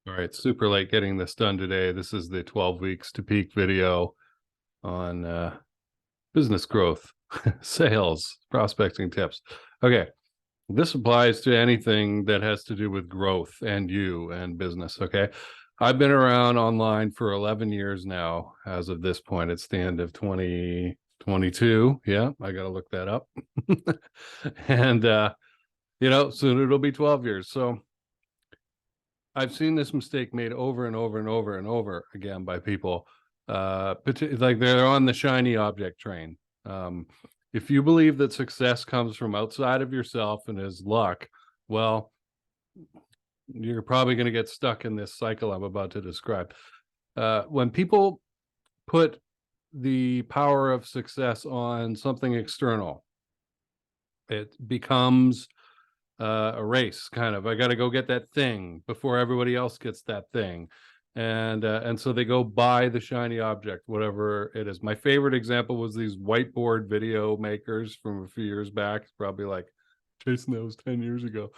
All right, super late getting this done today. This is the 12 weeks to peak video on business growth, sales, prospecting tips. Okay, this applies to anything that has to do with growth and you and business. Okay, I've been around online for 11 years now. As of this point, it's the end of 2022. Yeah, I got to look that up. And, soon it'll be 12 years. So, I've seen this mistake made over and over and over and over again by people. Like they're on the shiny object train. Um, if you believe that success comes from outside of yourself and is luck, well, you're probably going to get stuck in this cycle I'm about to describe. When people put the power of success on something external, it becomes a race, kind of. I got to go get that thing before everybody else gets that thing, and so they go buy the shiny object, whatever it is. My favorite example was these whiteboard video makers from a few years back. It's probably like Jason, that was 10 years ago.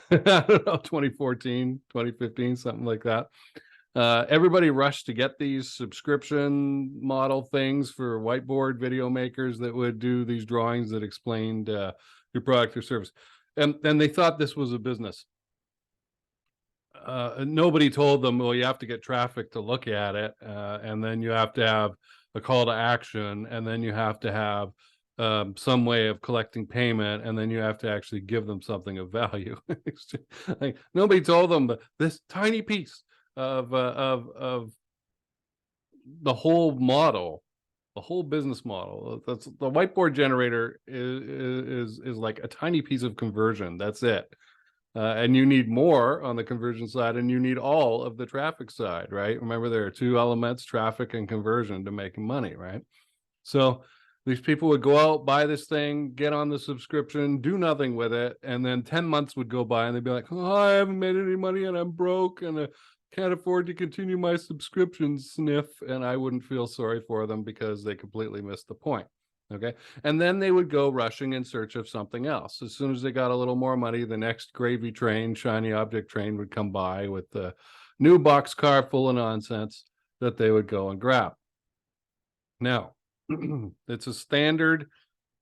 I don't know, 2014, 2015, something like that. Everybody rushed to get these subscription model things for whiteboard video makers that would do these drawings that explained your product or service. And they thought this was a business. Nobody told them, well, you have to get traffic to look at it, and then you have to have a call to action, and then you have to have some way of collecting payment, and then you have to actually give them something of value. Like, nobody told them this tiny piece of the whole model, the whole business model. That's the whiteboard generator is like a tiny piece of conversion. That's it. And you need more on the conversion side, and you need all of the traffic side, right? Remember, there are two elements, traffic and conversion, to making money, right? So these people would go out, buy this thing, get on the subscription, do nothing with it, and then 10 months would go by and they'd be like, oh, I haven't made any money and I'm broke and can't afford to continue my subscription, sniff. And I wouldn't feel sorry for them because they completely missed the point. Okay. And then they would go rushing in search of something else. As soon as they got a little more money, the next gravy train, shiny object train would come by with the new boxcar full of nonsense that they would go and grab. Now, it's a standard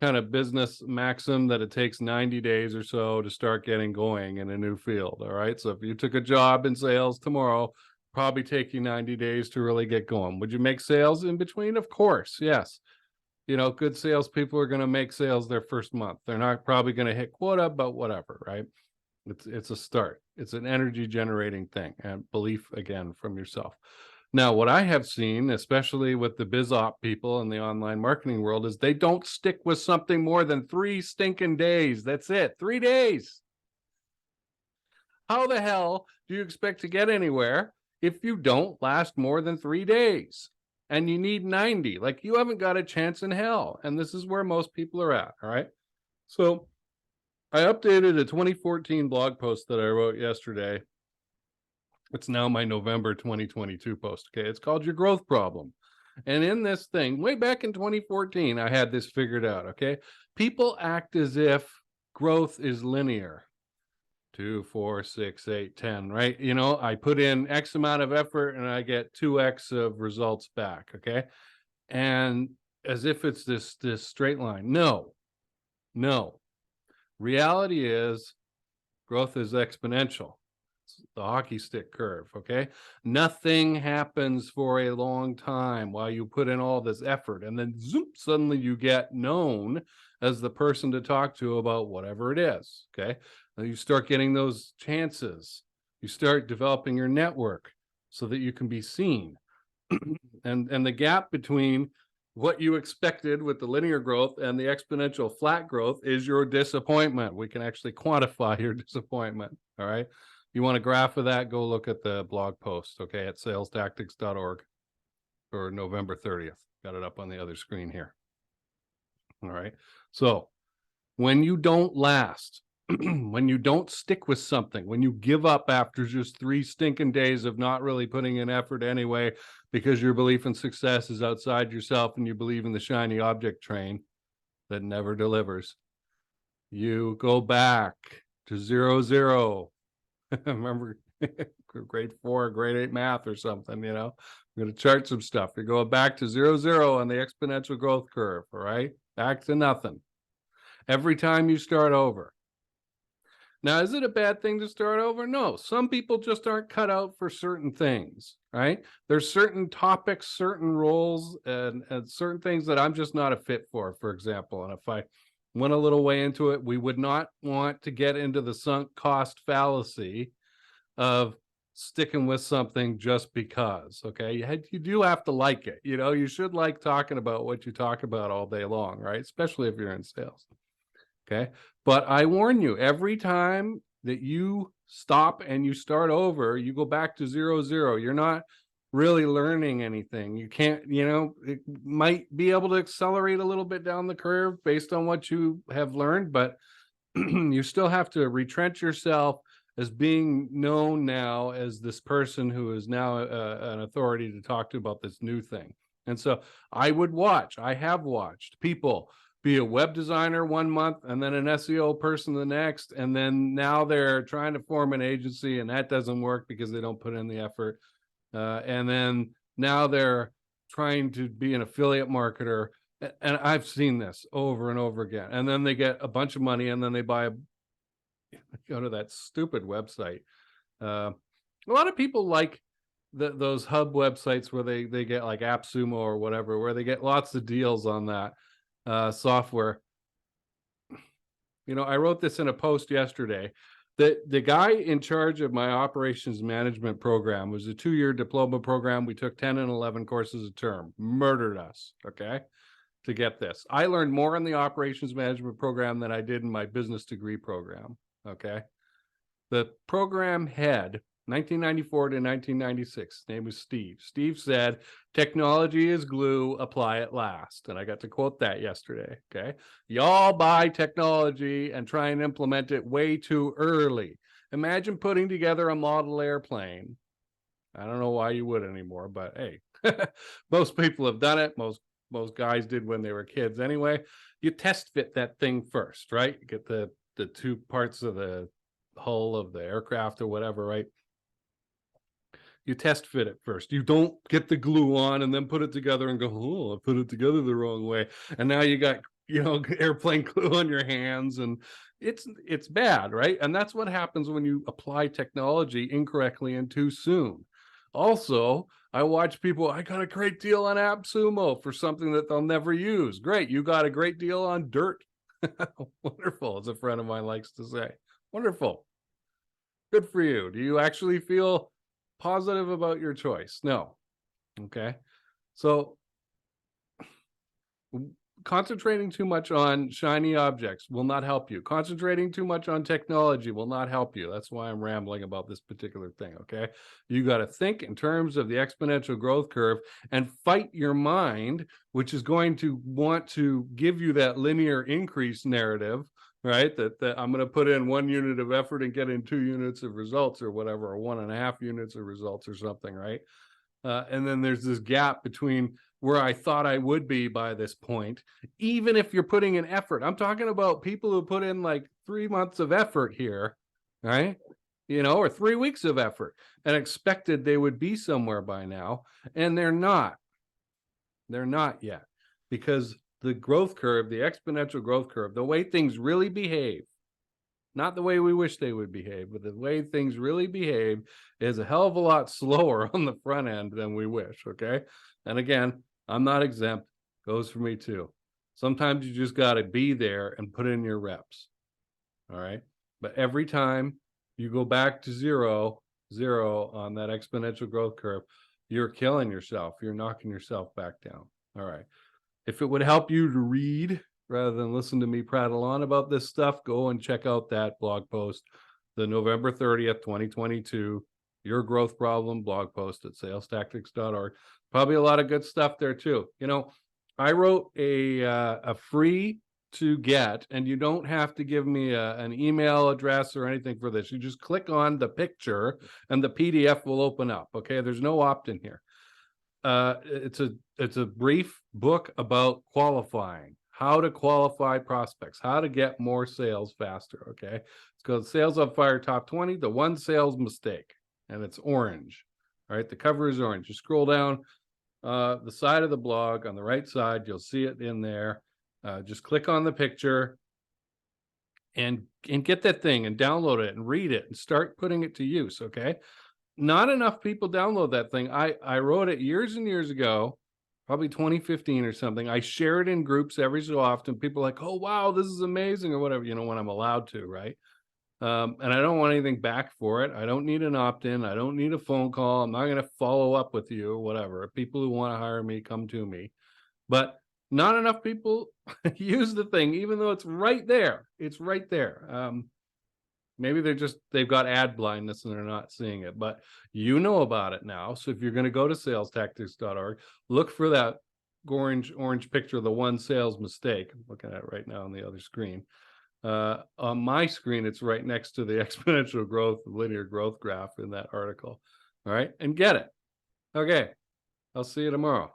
kind of business maxim that it takes 90 days or so to start getting going in a new field. All right. So if you took a job in sales tomorrow, probably take you 90 days to really get going. Would you make sales in between? Of course. Yes. Good salespeople are going to make sales their first month. They're not probably going to hit quota, but whatever, right? It's a start. It's an energy generating thing, and belief again from yourself. Now, what I have seen, especially with the biz op people in the online marketing world, is they don't stick with something more than 3 stinking days. That's it. 3 days. How the hell do you expect to get anywhere if you don't last more than 3 days? And you need 90. Like, you haven't got a chance in hell. And this is where most people are at. All right. So I updated a 2014 blog post that I wrote yesterday. It's now my November 2022 post. Okay. It's called Your Growth Problem. And in this thing, way back in 2014, I had this figured out. Okay. People act as if growth is linear. 2, 4, 6, 8, 10, right? I put in X amount of effort and I get 2X of results back. Okay. And as if it's this straight line. No. Reality is growth is exponential. It's the hockey stick curve. Okay. Nothing happens for a long time while you put in all this effort, and then zoom, suddenly you get known as the person to talk to about whatever it is. Okay. You start getting those chances. You start developing your network so that you can be seen. and the gap between what you expected with the linear growth and the exponential flat growth is your disappointment. We can actually quantify your disappointment. All right. You want a graph of that? Go look at the blog post, okay, at salestactics.org for November 30th. Got it up on the other screen here. All right. So when you don't last, when you don't stick with something, when you give up after just 3 stinking days of not really putting in effort anyway, because your belief in success is outside yourself and you believe in the shiny object train that never delivers, you go back to 0, 0. Remember grade 4, grade 8 math or something, you know. We're going to chart some stuff. You're going back to 0 on the exponential growth curve, all right? Back to nothing. Every time you start over. Now, is it a bad thing to start over? No. Some people just aren't cut out for certain things, right? There's certain topics, certain roles, and certain things that I'm just not a fit for example. And if I went a little way into it, we would not want to get into the sunk cost fallacy of sticking with something just because, okay? You do have to like it. You know, you should like talking about what you talk about all day long, right? Especially if you're in sales. Okay. But I warn you, every time that you stop and you start over, you go back to 0. You're not really learning anything. You can't, you know, it might be able to accelerate a little bit down the curve based on what you have learned, but you still have to retrench yourself as being known now as this person who is now an authority to talk to about this new thing. And so I have watched people be a web designer 1 month and then an SEO person the next. And then now they're trying to form an agency and that doesn't work because they don't put in the effort. And then now they're trying to be an affiliate marketer. And I've seen this over and over again. And then they get a bunch of money and then they go to that stupid website. A lot of people like those hub websites where they get like AppSumo or whatever, where they get lots of deals on that software. You know, I wrote this in a post yesterday. The guy in charge of my operations management program was a 2-year diploma program. We took 10 and 11 courses a term, murdered us, okay, to get this. I learned more in the operations management program than I did in my business degree program, okay? The program head, 1994 to 1996, his name was Steve. Steve said, technology is glue, apply it last. And I got to quote that yesterday, okay? Y'all buy technology and try and implement it way too early. Imagine putting together a model airplane. I don't know why you would anymore, but hey, most people have done it. Most guys did when they were kids anyway. You test fit that thing first, right? You get the 2 parts of the hull of the aircraft or whatever, right? You test fit it first. You don't get the glue on and then put it together and go, oh, I put it together the wrong way. And now you got, you know, airplane glue on your hands and it's bad, right? And that's what happens when you apply technology incorrectly and too soon. Also, I watch people, I got a great deal on AppSumo for something that they'll never use. Great. You got a great deal on dirt. Wonderful, as a friend of mine likes to say. Wonderful. Good for you. Do you actually feel positive about your choice? No. Okay. So concentrating too much on shiny objects will not help you. Concentrating too much on technology will not help you. That's why I'm rambling about this particular thing, okay? You got to think in terms of the exponential growth curve and fight your mind, which is going to want to give you that linear increase narrative, right? That I'm going to put in 1 unit of effort and get in 2 units of results or whatever, or 1.5 units of results or something, right? And then there's this gap between where I thought I would be by this point, even if you're putting in effort. I'm talking about people who put in like 3 months of effort here, right? You know, or 3 weeks of effort and expected they would be somewhere by now. And they're not. They're not yet, because the growth curve, the exponential growth curve, the way things really behave, not the way we wish they would behave, but the way things really behave is a hell of a lot slower on the front end than we wish, okay? And again, I'm not exempt. Goes for me too. Sometimes you just got to be there and put in your reps, all right? But every time you go back to zero on that exponential growth curve, you're killing yourself. You're knocking yourself back down, all right? If it would help you to read rather than listen to me prattle on about this stuff, go and check out that blog post, the November 30th, 2022, Your Growth Problem blog post at salestactics.org. Probably a lot of good stuff there too. You know, I wrote a free to get, and you don't have to give me an email address or anything for this. You just click on the picture and the PDF will open up. Okay, there's no opt-in here. It's a brief book about qualifying, how to qualify prospects, how to get more sales faster. Okay, it's called Sales on Fire Top 20, the one sales mistake. and it's orange. All right, the cover is orange. You scroll down the side of the blog on the right side, you'll see it in there. Just click on the picture and get that thing and download it and read it and start putting it to use. Okay. Not enough people download that thing. I wrote it years and years ago, probably 2015 or something. I share it in groups every so often. People are like, oh, wow, this is amazing, or whatever, when I'm allowed to, right? And I don't want anything back for it. I don't need an opt-in. I don't need a phone call. I'm not going to follow up with you or whatever. People who want to hire me, come to me. But not enough people use the thing, even though it's right there. It's right there. Maybe they've got ad blindness and they're not seeing it, but you know about it now. So if you're going to go to salestactics.org, look for that orange picture of the one sales mistake. I'm looking at it right now on the other screen. On my screen, it's right next to the exponential growth, linear growth graph in that article. All right, and get it. Okay, I'll see you tomorrow.